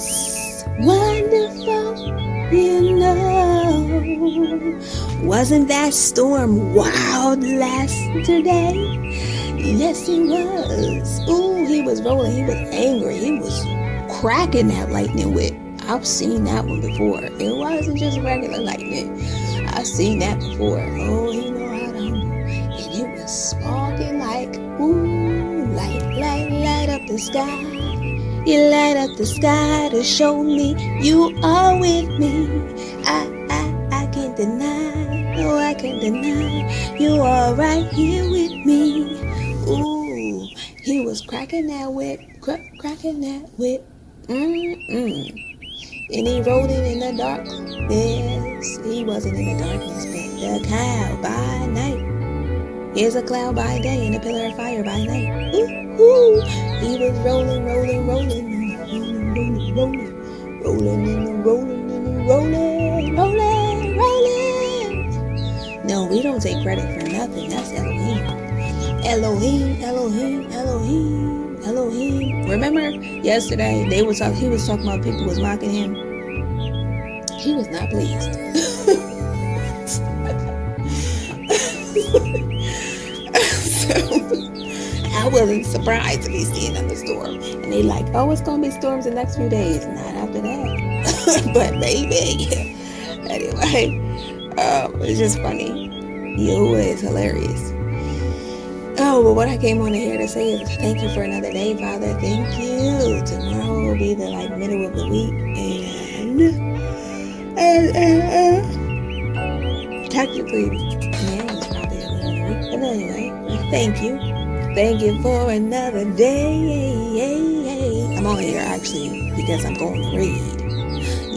It's wonderful, you know. Wasn't that storm wild yesterday? Yes, he was. Ooh, he was rolling. He was angry. He was cracking that lightning whip. I've seen that one before. It wasn't just regular lightning. I've seen that before. Oh, he know how to humble. And it was sparking like, ooh, light up the sky. You light up the sky to show me you are with me. I can't deny, no, I can't deny. You are right here with me. Ooh, he was cracking that whip, cracking that whip. And he rode it in the dark. Yes, he wasn't in the darkness, but the cloud by night. Here's a cloud by day and a pillar of fire by night. Ooh, he was rolling. No, we don't take credit for nothing. That's Elohim. Remember yesterday he was talking about people was mocking him. He was not pleased. So I wasn't surprised to be seeing another storm. And they like, oh, it's gonna be storms the next few days. Not after that. But maybe. Anyway, it's just funny. Yahuah is hilarious. Oh, but what I came on here to say is thank you for another day, Father. Thank you. Tomorrow will be the middle of the week, and technically, it's probably the middle of the week. But anyway, thank you. Thank you for another day. I'm on here actually because I'm going to read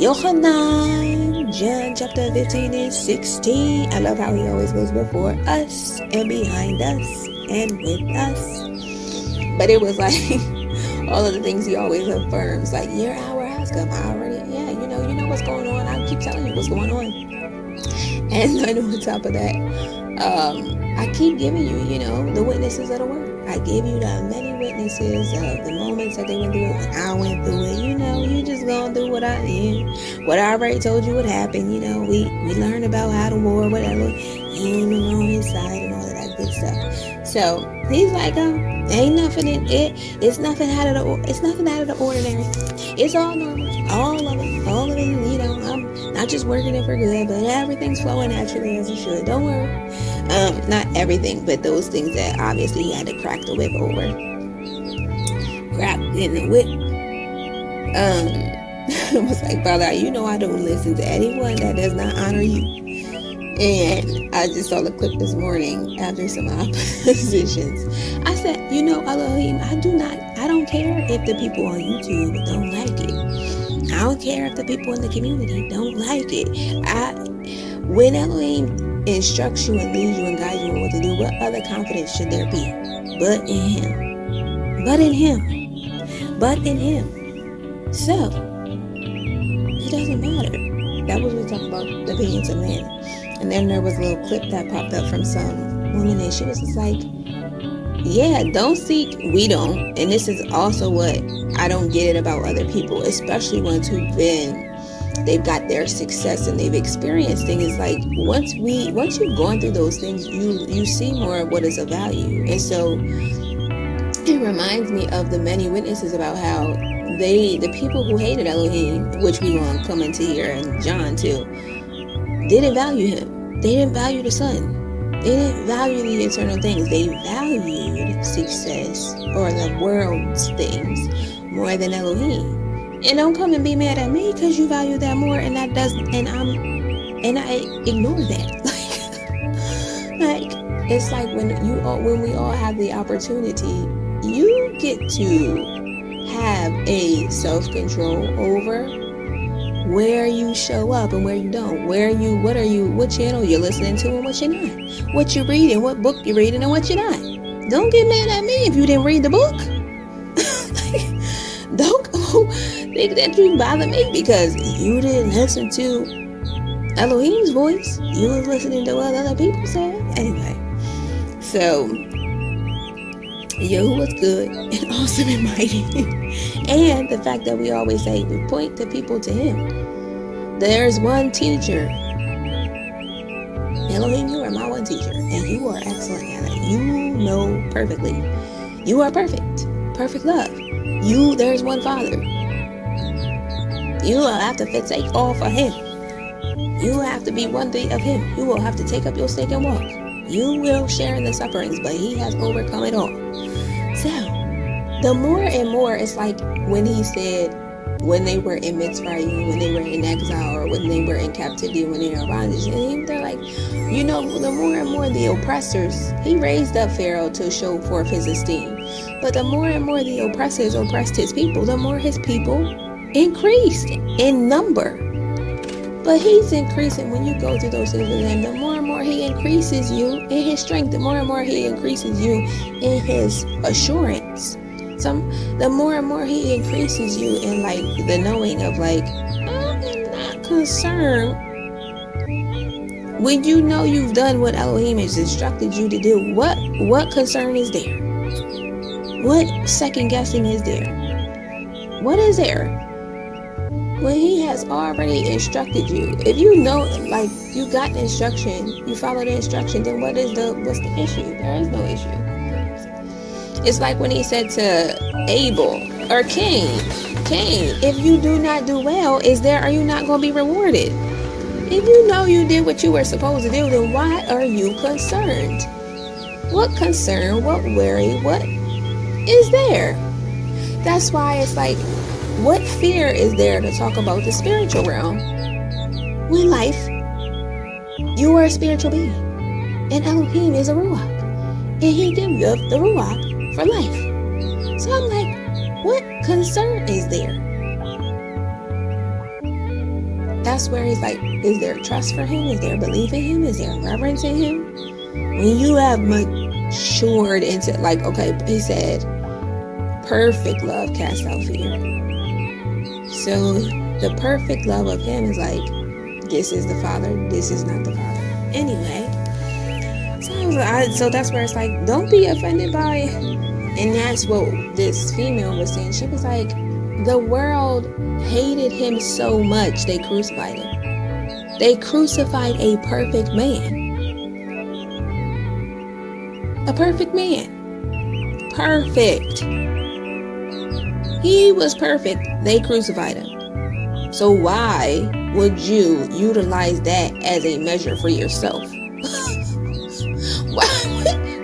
Yahuah 9, John chapter 15 and 16. I love how he always goes before us and behind us and with us. But it was like all of the things he always affirms, like your hour has come. I already, you know what's going on. I keep telling you what's going on. And then on top of that, I keep giving you, the witnesses of the word. I gave you the many witnesses of the moments that they went through it when I went through it. You just going through what I did. What I already told you would happen. We learned about how to war, whatever. Him and on his side and all of that good stuff. So he's like, ain't nothing in it. It's nothing out of the ordinary. It's all normal. All of it. I'm not just working it for good, but everything's flowing naturally as it should. Don't worry. Not everything, but those things that obviously he had to crack the whip over. Crack in the whip. I was like, Father, I don't listen to anyone that does not honor you. And I just saw the clip this morning after some oppositions. I said, Elohim, I don't care if the people on YouTube don't like it. I don't care if the people in the community don't like it. When Elohim instructs you and leads you and guides you on what to do, what other confidence should there be but in him? So it doesn't matter. That was what we talked about, the obedience of man. And then there was a little clip that popped up from some woman, and she was just like, don't seek, we don't. And this is also what I don't get it about other people, especially ones they've got their success and they've experienced things. Like once you've gone through those things, you see more of what is of value. And so it reminds me of the many witnesses about how the people who hated Elohim, which we won't come into here in John too, didn't value him. They didn't value the Son. They didn't value the eternal things. They valued success or the world's things more than Elohim. And don't come and be mad at me because you value that more, and I ignore that. Like it's like when we all have the opportunity, you get to have a self-control over where you show up and where you don't, what channel you're listening to and what you're not, what you're reading, what book you're reading and what you're not. Don't get mad at me if you didn't read the book. Don't go think that you bother me because you didn't listen to Elohim's voice. You was listening to what other people said. Anyway, so Yahuah is good and awesome and mighty. And the fact that we always say, we point the people to him. There's one teacher. Elohim, you are my one teacher. And you are excellent at it. You know perfectly. You are perfect. Perfect love. There's one Father. You will have to forsake all for him. You will have to be worthy of him. You will have to take up your stake and walk. You will share in the sufferings, but he has overcome it all. So, the more and more, it's like when he said, when they were in Mitzrayim, when they were in exile, or when they were in captivity, when they were in bondage, and they're like, the more and more the oppressors, he raised up Pharaoh to show forth his esteem. But the more and more the oppressors oppressed his people, the more his people increased in number. But he's increasing when you go through those things with him. The more and more he increases you in his strength, the more and more he increases you in his assurance. The more and more he increases you in like the knowing of like, I'm not concerned. When you know you've done what Elohim has instructed you to do, what concern is there? What second guessing is there? What is there? When he has already instructed you, if you know, like you got the instruction, you follow the instruction, then what's the issue? There is no issue. It's like when he said to Abel or Cain, if you do not do well, are you not going to be rewarded? If you know you did what you were supposed to do, then why are you concerned? What concern, what worry, what is there? That's why it's like, what fear is there to talk about the spiritual realm? When life, you are a spiritual being. And Elohim is a Ruah. And he gives us the Ruah for life. So I'm like, what concern is there? That's where he's like, is there trust for him? Is there belief in him? Is there reverence in him? When you have matured into, like, okay, he said, perfect love casts out fear. So the perfect love of him is like, this is the Father, this is not the Father. Anyway, so that's where it's like, don't be offended by it. And that's what this female was saying. She was like, the world hated him so much, they crucified him. They crucified a perfect man. A perfect man. Perfect. He was perfect. They crucified him. So why would you utilize that as a measure for yourself?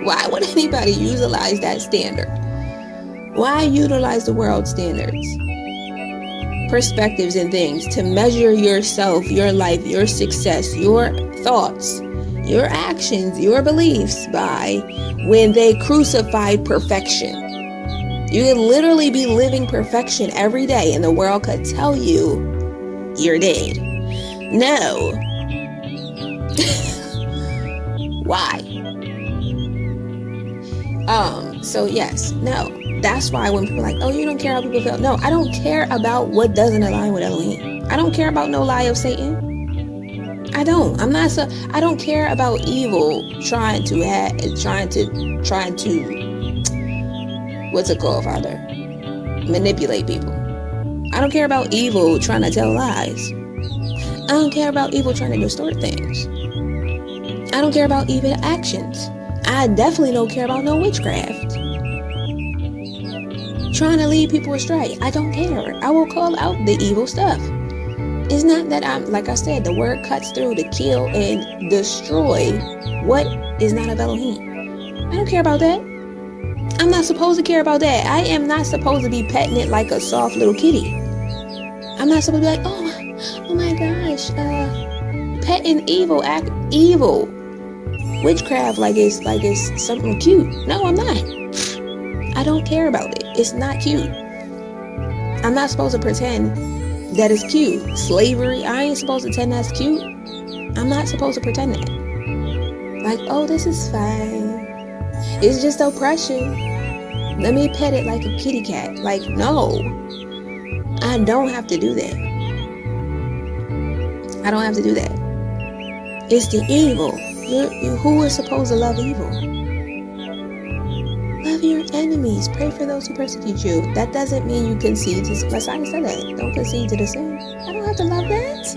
Why would anybody utilize that standard? Why utilize the world standards, perspectives, and things to measure yourself, your life, your success, your thoughts, your actions, your beliefs by when they crucified perfection? You could literally be living perfection every day and the world could tell you you're dead. No. Why? So yes, no. That's why when people are like, oh, you don't care how people feel. No, I don't care about what doesn't align with Elohim. I don't care about no lie of Satan. I don't. I don't care about evil trying to what's it called, Father? Manipulate people. I don't care about evil trying to tell lies. I don't care about evil trying to distort things. I don't care about evil actions. I definitely don't care about no witchcraft. Trying to lead people astray. I don't care. I will call out the evil stuff. It's not that I'm, like I said, the word cuts through to kill and destroy what is not of Elohim. I don't care about that. I'm not supposed to care about that. I am not supposed to be petting it like a soft little kitty. I'm not supposed to be like, oh my gosh, petting evil, witchcraft like it's something cute. No, I'm not. I don't care about it. It's not cute. I'm not supposed to pretend that it's cute. Slavery, I ain't supposed to pretend that's cute. I'm not supposed to pretend that. Like, oh, this is fine. It's just oppression. Let me pet it like a kitty cat. Like, no. I don't have to do that. I don't have to do that. It's the evil. Who is supposed to love evil? Love your enemies. Pray for those who persecute you. That doesn't mean you concede to sin. Messiah said that. Don't concede to the sin. I don't have to love that.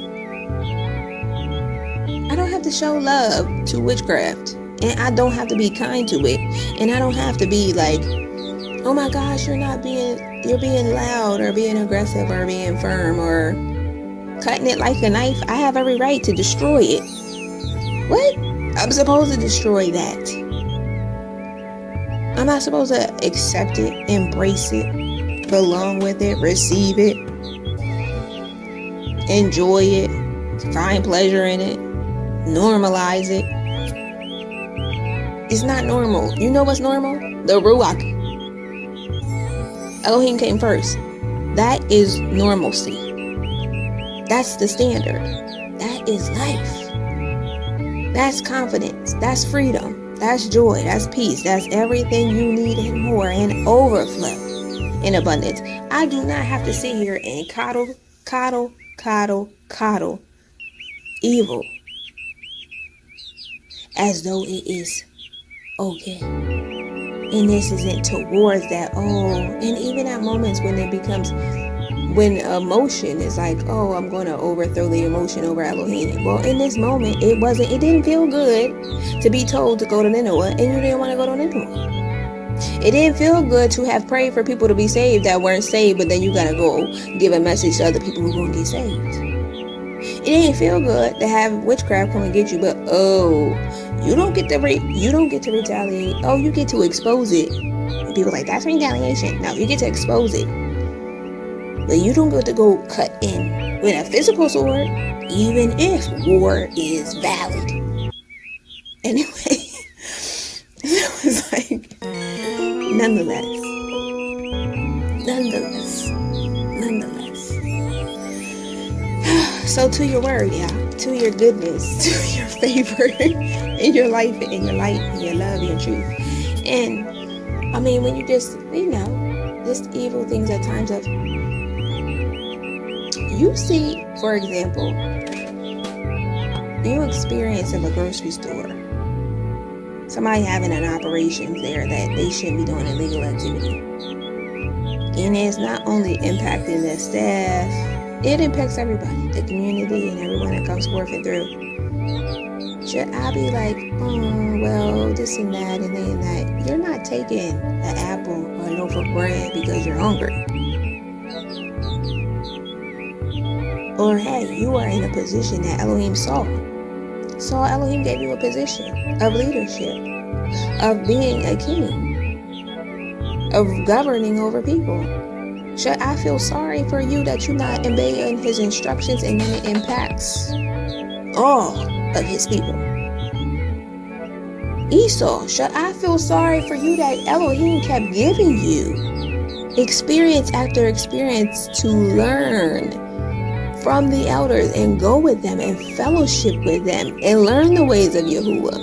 I don't have to show love to witchcraft. And I don't have to be kind to it. And I don't have to be like, oh my gosh, you're being loud or being aggressive or being firm or cutting it like a knife. I have every right to destroy it. What? I'm supposed to destroy that. I'm not supposed to accept it, embrace it, belong with it, receive it, enjoy it, find pleasure in it, normalize it. It's not normal. You know what's normal? The Ruach. Elohim came first. That is normalcy. That's the standard. That is life. That's confidence. That's freedom. That's joy. That's peace. That's everything you need and more, and overflow in abundance. I do not have to sit here and coddle evil as though it is okay. And this isn't towards that. And even at moments when when emotion is like, I'm going to overthrow the emotion over Elohim. Well, in this moment, it didn't feel good to be told to go to Nineveh, and you didn't want to go to Nineveh. It didn't feel good to have prayed for people to be saved that weren't saved, but then you got to go give a message to other people who won't get saved. It didn't feel good to have witchcraft come and get you, but you don't get to retaliate. You get to expose it. And people are like, that's retaliation. No, you get to expose it. But you don't get to go cut in with a physical sword, even if war is valid. Anyway, it was like, nonetheless. So to your word, to your goodness, to your favor in your life, in your light, in your love, your truth. And I mean, when you just evil things at times of, you see, for example, you experience in a grocery store, somebody having an operation there that they shouldn't be doing illegal activity. And it's not only impacting the staff, it impacts everybody, the community, and everyone that comes forth and through. Should I be like, this and that and that? You're not taking an apple or a loaf of bread because you're hungry. Or hey, you are in a position that Elohim saw. So Elohim gave you a position of leadership, of being a king, of governing over people. Should I feel sorry for you that you're not obeying his instructions and then it impacts all of his people? Esau, should I feel sorry for you that Elohim kept giving you experience after experience to learn from the elders and go with them and fellowship with them and learn the ways of Yahuah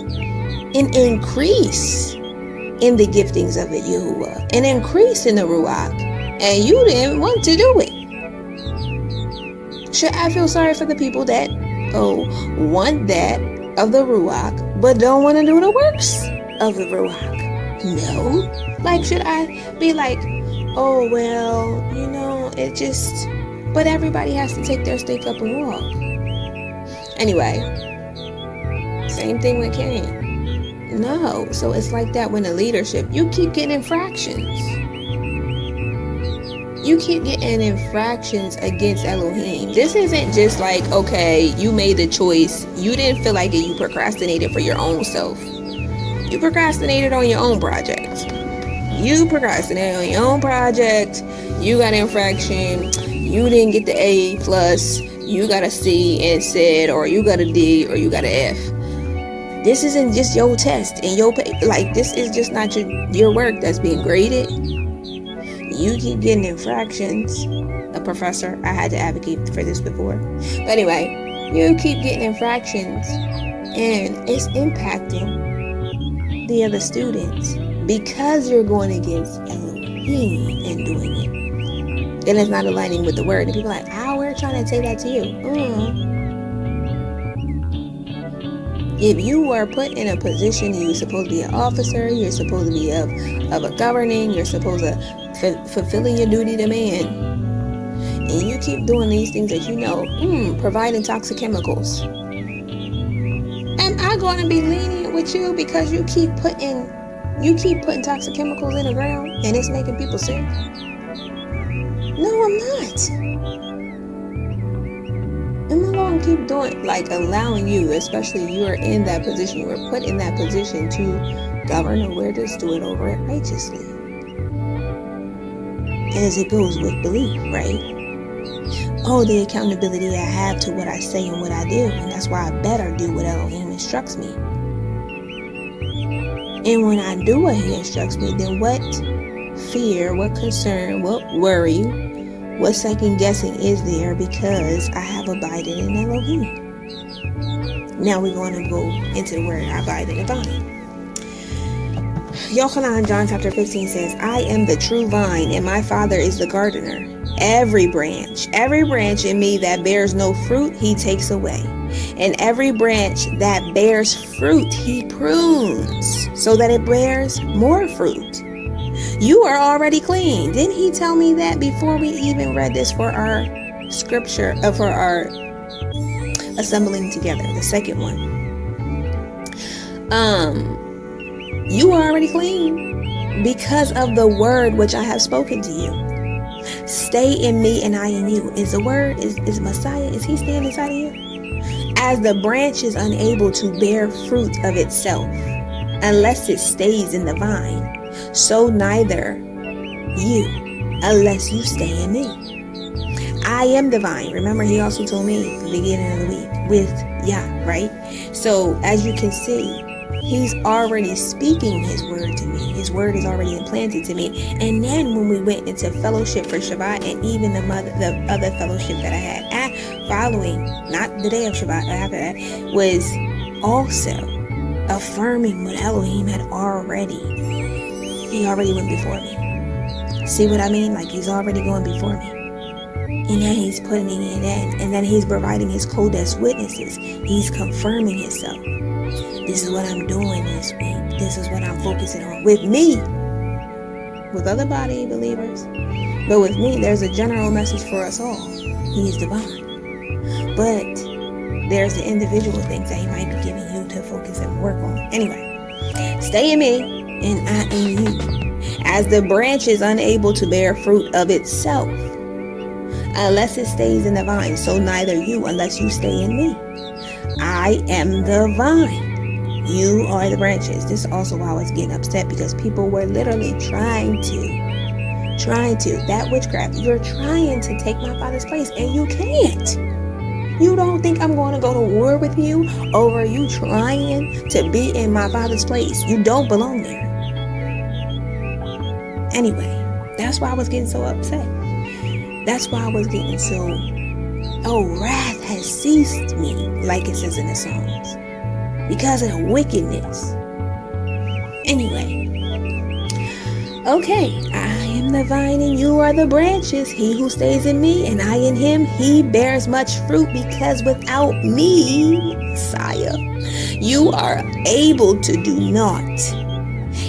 and increase in the giftings of the Yahuah and increase in the Ruach, and you didn't want to do it? Should I feel sorry for the people that want that of the Ruach but don't want to do the works of the Ruach? No. Like, should I be like, it just, but everybody has to take their stake up and walk. Anyway, same thing with Cain. No. So it's like that when the leadership, you keep getting infractions. You keep getting infractions against Elohim. This isn't just like, okay, you made the choice. You didn't feel like it. You procrastinated for your own self. You procrastinated on your own project. You got an infraction. You didn't get the A+. You got a C instead, or you got a D, or you got an F. This isn't just your test and your pay. Like, this is just not your work that's being graded. You keep getting infractions. A professor, I had to advocate for this before. But anyway, you keep getting infractions, and it's impacting the other students because you're going against Elohim and doing it. Then it's not aligning with the word. And people are like, we're trying to say that to you. If you were put in a position, you're supposed to be an officer, you're supposed to be of a governing, you're supposed to fulfilling your duty to man, and you keep doing these things that you know, providing toxic chemicals. Am I going to be lenient with you because you keep putting toxic chemicals in the ground and it's making people sick? No, I'm not. I'm not going to keep doing, allowing you, especially you are in that position, you were put in that position to govern or where to steward over it righteously. As it goes with belief, right? Oh, the accountability I have to what I say and what I do, and that's why I better do what Elohim instructs me. And when I do what he instructs me, then what fear, what concern, what worry, what second guessing is there because I have abided in Elohim? Now we're going to go into the word abide in the vine. Yahuah, John chapter 15 says, I am the true vine, and my Father is the gardener. Every branch in me that bears no fruit, he takes away. And every branch that bears fruit, he prunes so that it bears more fruit. You are already clean. Didn't he tell me that before we even read this for our scripture, for our assembling together, the second one? You are already clean because of the word which I have spoken to you. Stay in me and I in you. Is the word, is Messiah, is he staying inside of you? As the branch is unable to bear fruit of itself unless it stays in the vine, so neither you unless you stay in me. I am the vine. Remember, he also told me at the beginning of the week with Yah, right? So as you can see, he's already speaking his word to me. His word is already implanted to me. And then when we went into fellowship for Shabbat, and even the other fellowship that I had following, not the day of Shabbat, but after that, was also affirming what Elohim had already. He already went before me. See what I mean? Like he's already going before me. And then he's putting it in, and then he's providing his Kodesh witnesses. He's confirming himself. This is what I'm doing this week. This is what I'm focusing on. With me. With other body believers. But with me, there's a general message for us all. He is divine. But there's the individual things that he might be giving you to focus and work on. Anyway. Stay in me and I in you. As the branch is unable to bear fruit of itself unless it stays in the vine, so neither you unless you stay in me. I am the vine. You are the branches. This is also why I was getting upset, because people were literally trying to, that witchcraft, you're trying to take my Father's place and you can't. You don't think I'm going to go to war with you over you trying to be in my Father's place? You don't belong there. Anyway, that's why I was getting so upset. That's why I was getting so, wrath has seized me, like it says in the Psalms, because of the wickedness. Anyway, okay, I am the vine and you are the branches. He who stays in me and I in him, he bears much fruit, because without me, Messiah, you are able to do naught.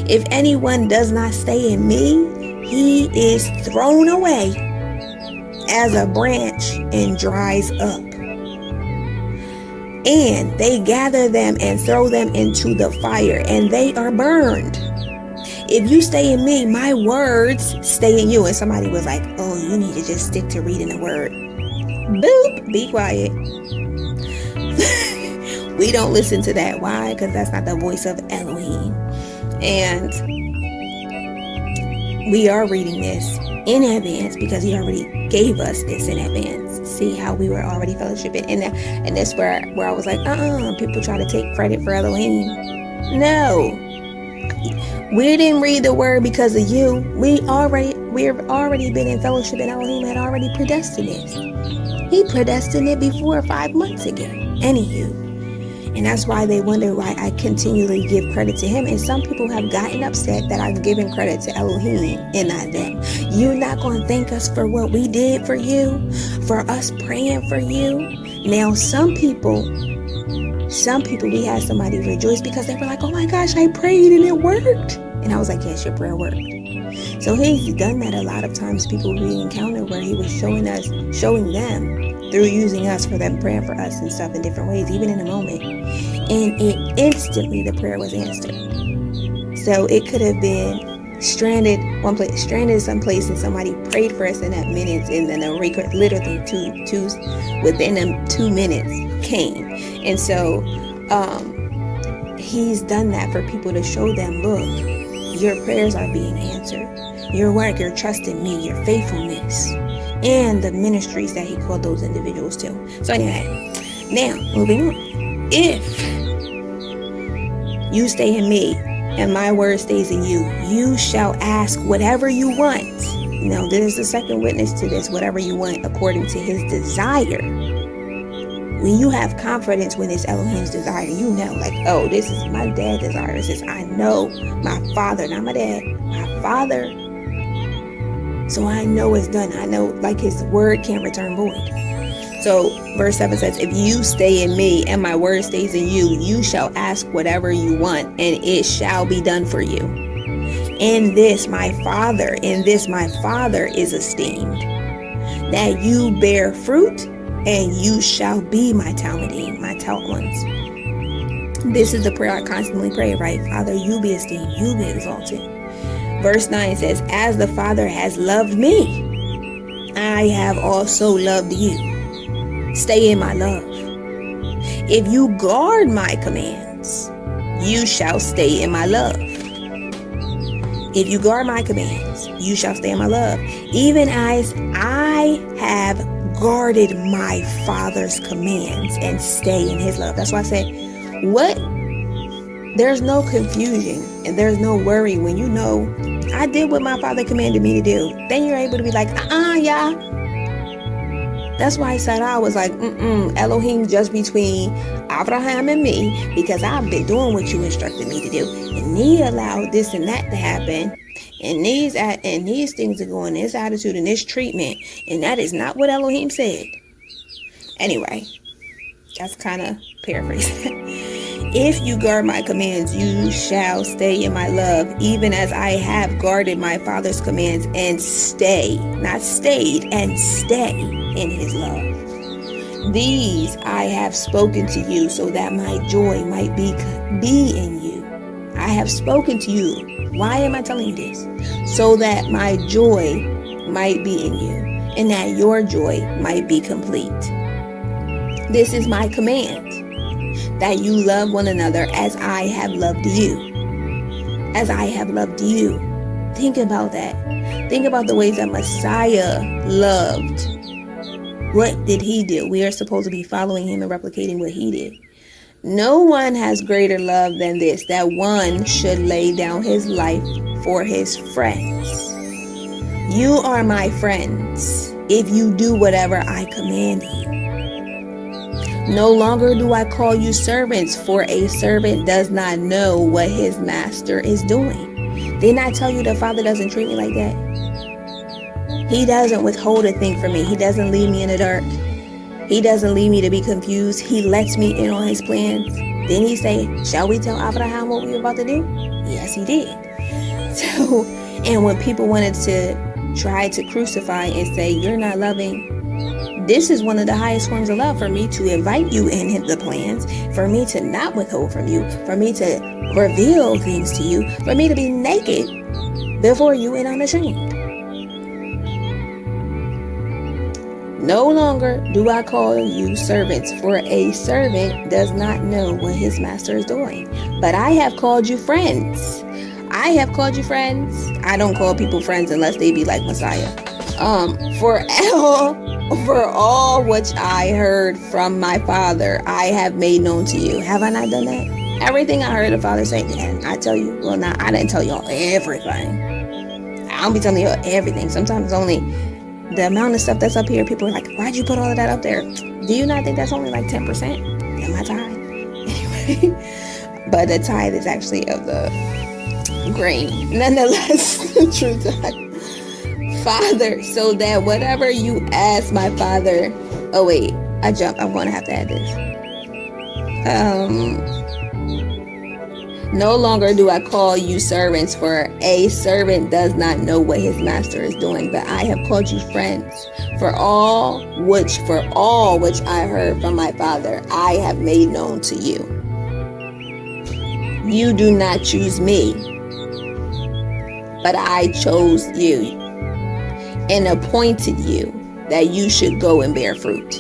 If anyone does not stay in me, he is thrown away as a branch and dries up. And they gather them and throw them into the fire, and they are burned. If you stay in me, my words stay in you. And somebody was like, oh, you need to just stick to reading the word. Boop, be quiet. We don't listen to that. Why? Because that's not the voice of Elohim. And we are reading this in advance because he already gave us this in advance. See how we were already fellowshipping. And that's where I was like, people try to take credit for Elohim. No. We didn't read the word because of you. We've already been in fellowship, and Elohim had already predestined it. He predestined it before 5 months ago. Anywho. And that's why they wonder why I continually give credit to him. And some people have gotten upset that I've given credit to Elohim and not them. You're not going to thank us for what we did for you, for us praying for you. Now, some people Some people, we had somebody rejoice because they were like, oh my gosh, I prayed and it worked. And I was like, yes, your prayer worked. So he's done that a lot of times, people we encounter, where he was showing them through using us for them praying for us and stuff in different ways, even in a moment. And it instantly, the prayer was answered. So it could have been stranded someplace, and somebody prayed for us in that minute, and then a record literally within them 2 minutes came. And so he's done that for people to show them, look, your prayers are being answered. Your work, your trust in me, your faithfulness, and the ministries that he called those individuals to. So anyway, now moving on. If you stay in me and my word stays in you, you shall ask whatever you want. Now, there's a second witness to this, whatever you want according to his desire. When you have confidence when it's Elohim's desire, you know, like, oh, this is my dad desires this. I know my father, not my dad, my father. So I know it's done. I know, like, his word can't return void. So verse 7 says, if you stay in me and my word stays in you, you shall ask whatever you want, and it shall be done for you. In this my father is esteemed, that you bear fruit, and you shall be my talmidim, my taught ones. This is the prayer I constantly pray, right? Father, you be esteemed, you be exalted. Verse 9 says, as the Father has loved me, I have also loved you. Stay in my love. If you guard my commands, you shall stay in my love. If you guard my commands, you shall stay in my love. Even as I have guarded my Father's commands and stay in his love. That's why I said, there's no confusion and there's no worry when you know I did what my Father commanded me to do. Then you're able to be like, yeah. That's why Sarah was like, Elohim just between Abraham and me, because I've been doing what you instructed me to do. And he allowed this and that to happen. And these things are going, this attitude and this treatment. And that is not what Elohim said. Anyway, that's kind of paraphrasing. If you guard my commands, you shall stay in my love, even as I have guarded my Father's commands and stay, not stayed, and stay in his love. These I have spoken to you so that my joy might be in you. I have spoken to you. Why am I telling you this? So that my joy might be in you, and that your joy might be complete. This is my command, that you love one another as I have loved you. As I have loved you. Think about that. Think about the ways that Messiah loved. What did he do? We are supposed to be following him and replicating what he did. No one has greater love than this, that one should lay down his life for his friends. You are my friends if you do whatever I command you. No longer do I call you servants, for a servant does not know what his master is doing. Didn't I tell you the Father doesn't treat me like that? He doesn't withhold a thing from me. He doesn't leave me in the dark. He doesn't leave me to be confused. He lets me in on his plans. Then he say, shall we tell Abraham what we were about to do? Yes, he did. So, and when people wanted to try to crucify and say, you're not loving, this is one of the highest forms of love, for me to invite you in the plans, for me to not withhold from you, for me to reveal things to you, for me to be naked before you and unashamed. No longer do I call you servants, for a servant does not know what his master is doing. But I have called you friends. I have called you friends. I don't call people friends unless they be like Messiah. For all which I heard from my Father, I have made known to you. Have I not done that? Everything I heard the Father say, and I tell you, well, not, I didn't tell y'all everything. I don't be telling y'all everything. Sometimes only the amount of stuff that's up here, people are like, why'd you put all of that up there? Do you not think that's only like 10% of my tithe? Anyway, but the tithe is actually of the grain. Nonetheless, the true tithe. Father, so that whatever you ask my Father, oh wait, I jumped, I'm going to have to add this. No longer do I call you servants, for a servant does not know what his master is doing, but I have called you friends. For all which I heard from my Father, I have made known to you. You do not choose me, but I chose you and appointed you that you should go and bear fruit,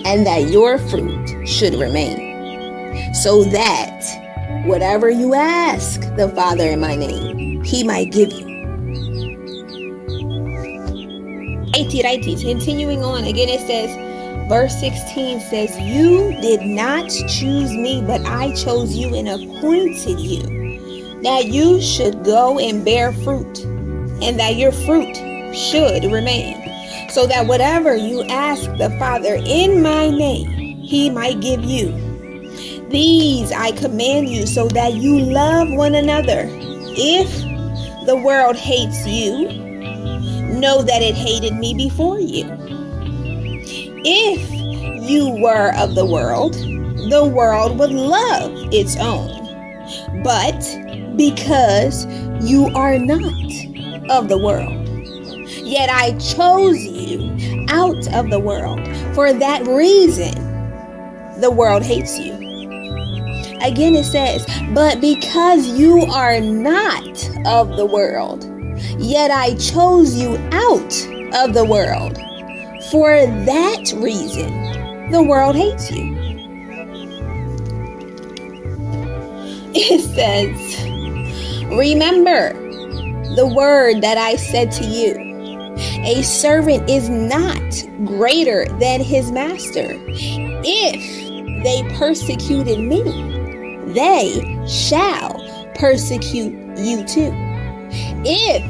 and that your fruit should remain, so that whatever you ask the Father in my name, he might give you. Righty. Continuing on, again it says, verse 16 says, you did not choose me, but I chose you and appointed you, that you should go and bear fruit, and that your fruit should remain, so that whatever you ask the Father in my name, he might give you. These I command you, so that you love one another. If the world hates you, know that it hated me before you. If you were of the world would love its own. But because you are not of the world, yet I chose you out of the world. For that reason, the world hates you. Again it says, but because you are not of the world, yet I chose you out of the world. For that reason, the world hates you. It says, remember the word that I said to you. A servant is not greater than his master. If they persecuted me, they shall persecute you too. If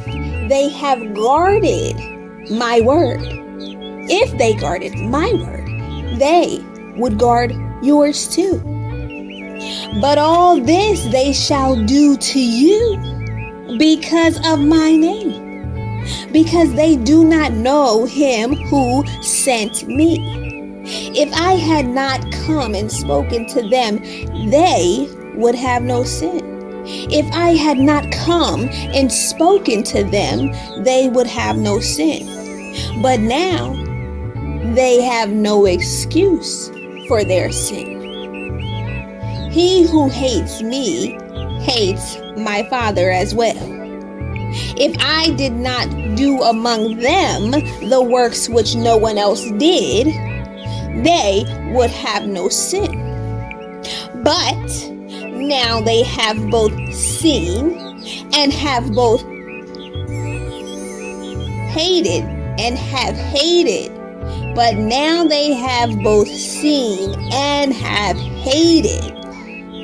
they have guarded my word, they would guard yours too. But all this they shall do to you because of my name, because they do not know him who sent me. If I had not come and spoken to them, they would have no sin. If I had not come and spoken to them, they would have no sin. But now they have no excuse for their sin. He who hates me hates my Father as well. If I did not do among them the works which no one else did, they would have no sin. But now they have both seen and have both hated and have hated. But now they have both seen and have hated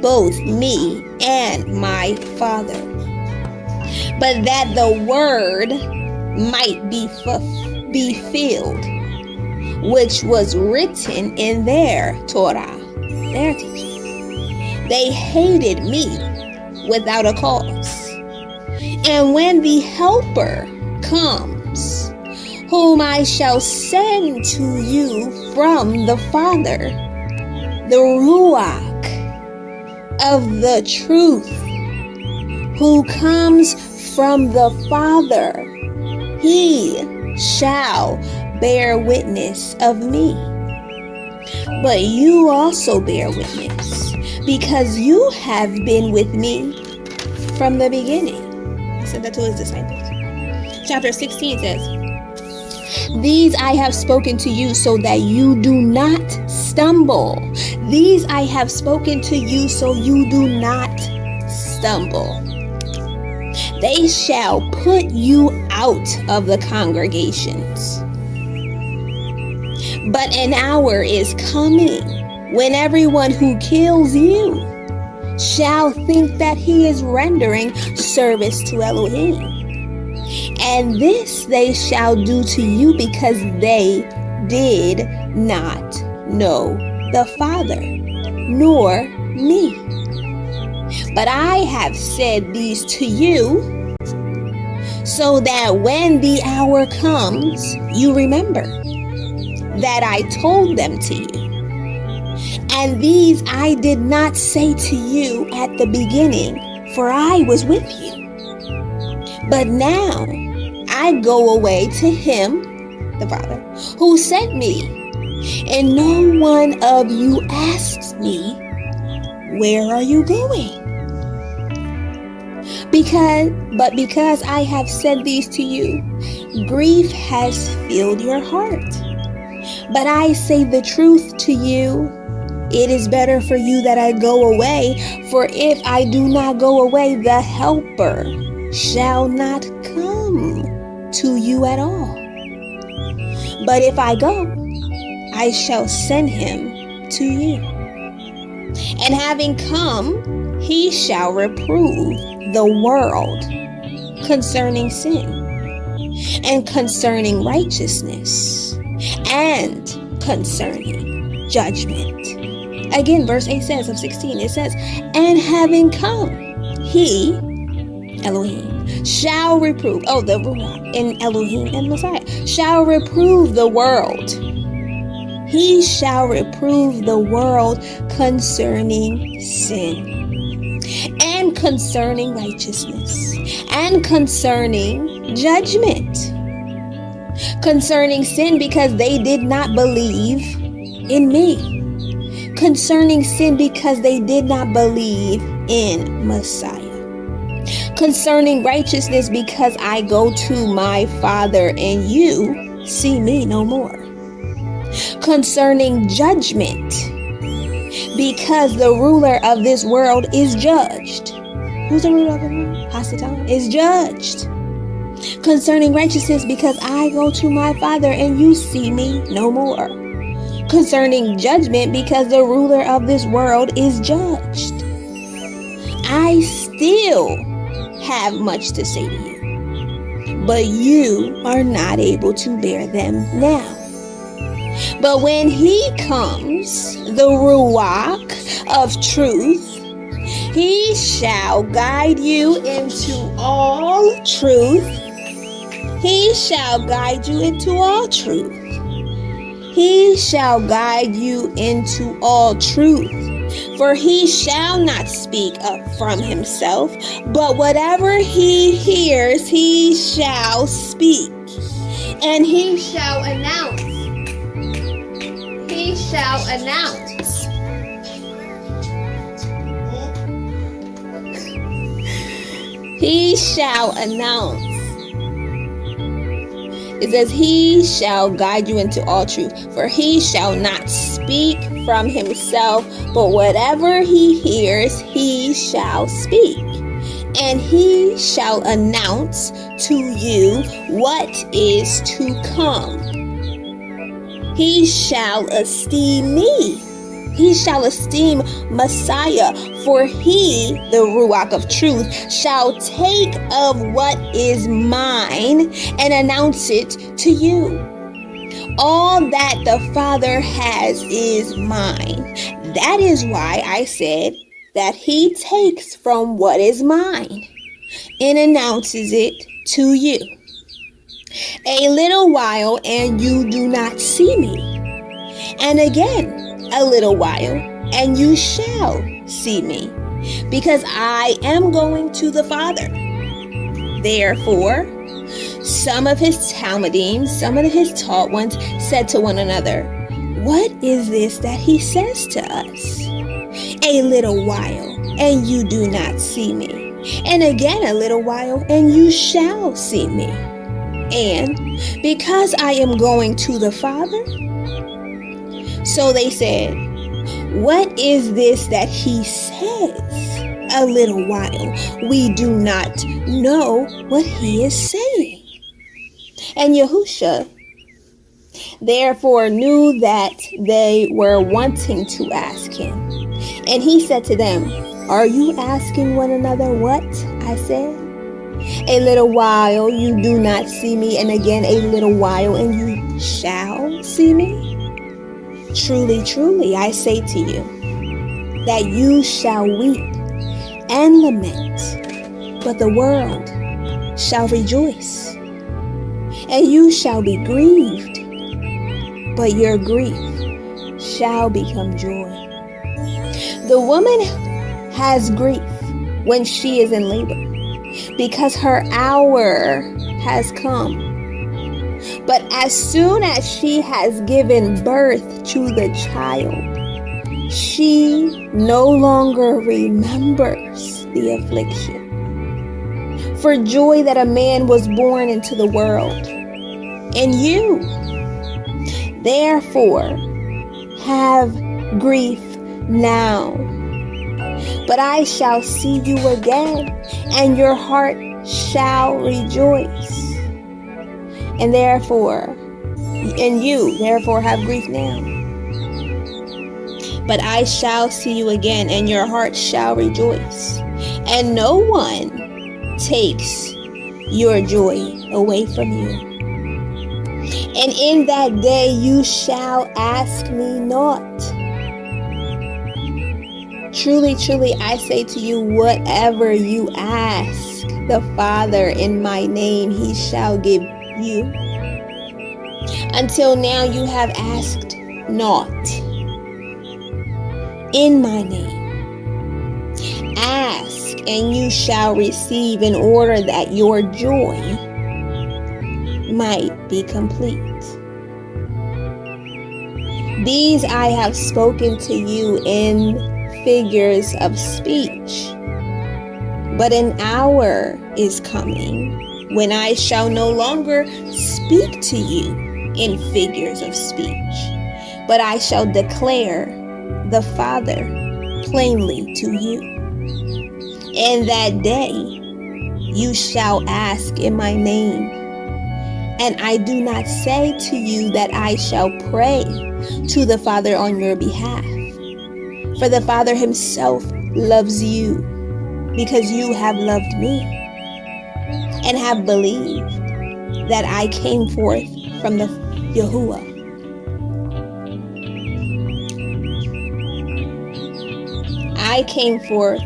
both me and my Father. But that the word might be fulfilled, which was written in their Torah, their teaching. They hated me without a cause. And when the Helper comes, whom I shall send to you from the Father, the Ruah of the truth, who comes from the Father, he shall bear witness of me. But you also bear witness, because you have been with me from the beginning. He said that to his disciples. Chapter 16 says, these I have spoken to you so that you do not stumble. These I have spoken to you so you do not stumble. They shall put you out of the congregations. But an hour is coming when everyone who kills you shall think that he is rendering service to Elohim. And this they shall do to you because they did not know the Father, nor me. But I have said these to you, so that when the hour comes, you remember that I told them to you. And these I did not say to you at the beginning, for I was with you. But now I go away to him, the Father, who sent me. And no one of you asks me, where are you going? Because I have said these to you, grief has filled your heart. But I say the truth to you, it is better for you that I go away, for if I do not go away, the Helper shall not come to you at all. But if I go, I shall send him to you. And having come, he shall reprove the world concerning sin, and concerning righteousness, and concerning judgment. Again, verse 8 says of 16, it says, and having come, he, Elohim, shall reprove, the Ruah in Elohim and Messiah, shall reprove the world. He shall reprove the world concerning sin, and concerning righteousness, and concerning judgment. Concerning sin, because they did not believe in me. Concerning sin, because they did not believe in Messiah. Concerning righteousness, because I go to my Father and you see me no more. Concerning judgment, because the ruler of this world is judged. Who's the ruler of the world? Hasatan is judged. Concerning righteousness, because I go to my Father and you see me no more. Concerning judgment, because the ruler of this world is judged. I still have much to say to you, but you are not able to bear them now. But when he comes, the Ruah of truth, he shall guide you into all truth. He shall guide you into all truth. He shall guide you into all truth. For he shall not speak up from himself, but whatever he hears, he shall speak. And he shall announce. He shall announce. He shall announce. It says, he shall guide you into all truth, for he shall not speak from himself, but whatever he hears, he shall speak. And he shall announce to you what is to come. He shall esteem me. He shall esteem Messiah, for he, the Ruach of truth, shall take of what is mine and announce it to you. All that the Father has is mine. That is why I said that he takes from what is mine and announces it to you. A little while and you do not see me. And again, a little while, and you shall see me, because I am going to the Father. Therefore, some of his Talmudim, some of his taught ones, said to one another, what is this that he says to us? A little while, and you do not see me. And again, a little while, and you shall see me. And because I am going to the Father, so they said, what is this that he says? A little while, we do not know what he is saying. And Yahushua therefore knew that they were wanting to ask him. And he said to them, are you asking one another what I said? A little while you do not see me, and again a little while and you shall see me. Truly, truly, I say to you, that you shall weep and lament, but the world shall rejoice. And you shall be grieved, but your grief shall become joy. The woman has grief when she is in labor because her hour has come. But as soon as she has given birth to the child, she no longer remembers the affliction for joy that a man was born into the world. And you, therefore, have grief now. But I shall see you again, and your heart shall rejoice. And you therefore have grief now. But I shall see you again, and your heart shall rejoice. And no one takes your joy away from you. And in that day you shall ask me not. Truly, truly, I say to you, whatever you ask the Father in my name, he shall give you. Until now you have asked not in my name. Ask and you shall receive, in order that your joy might be complete. These I have spoken to you in figures of speech, but an hour is coming when I shall no longer speak to you in figures of speech, but I shall declare the Father plainly to you. In that day you shall ask in my name, and I do not say to you that I shall pray to the Father on your behalf. For the Father himself loves you, because you have loved me and have believed that I came forth from the Yahuah. I came forth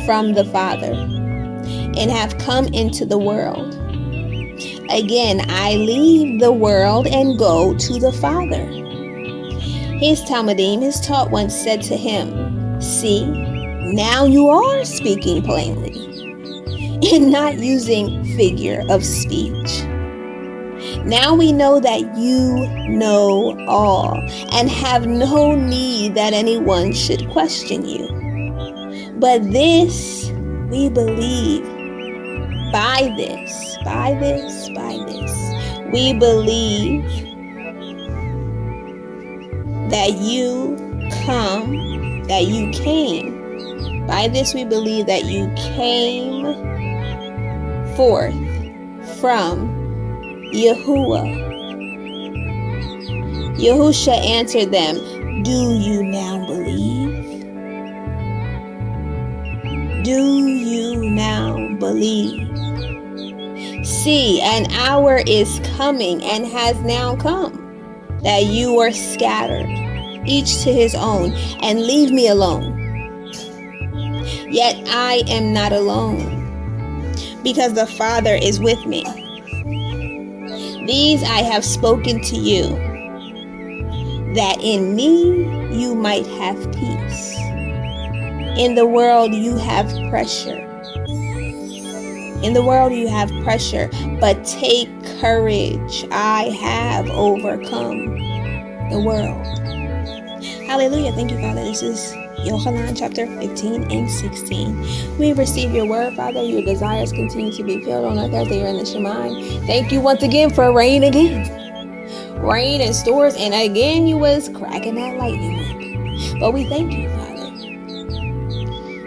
from the Father and have come into the world. Again, I leave the world and go to the Father. His Talmudim, his taught ones, said to him, see, now you are speaking plainly and not using figure of speech. Now we know that you know all and have no need that anyone should question you. But this we believe. By this, we believe that you came. By this we believe that you came forth from Yahuah. Yahusha answered them, do you now believe? Do you now believe? See, an hour is coming and has now come, that you are scattered, each to his own, and leave me alone. Yet I am not alone, because the Father is with me. These I have spoken to you, that in me you might have peace. In the world you have pressure. But take courage. I have overcome the world. Hallelujah. Thank you, Father. This is Yahuah chapter 15 and 16. We receive your word, Father. Your desires continue to be filled on earth as they are in the Shemai. Thank you once again for rain again. Rain and stores, and again you was cracking that lightning up. But we thank you, Father.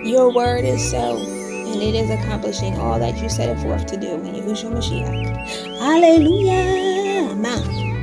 Your word is so, and it is accomplishing all that you set it forth to do in Yahushua Mashiach. Hallelujah. Amen.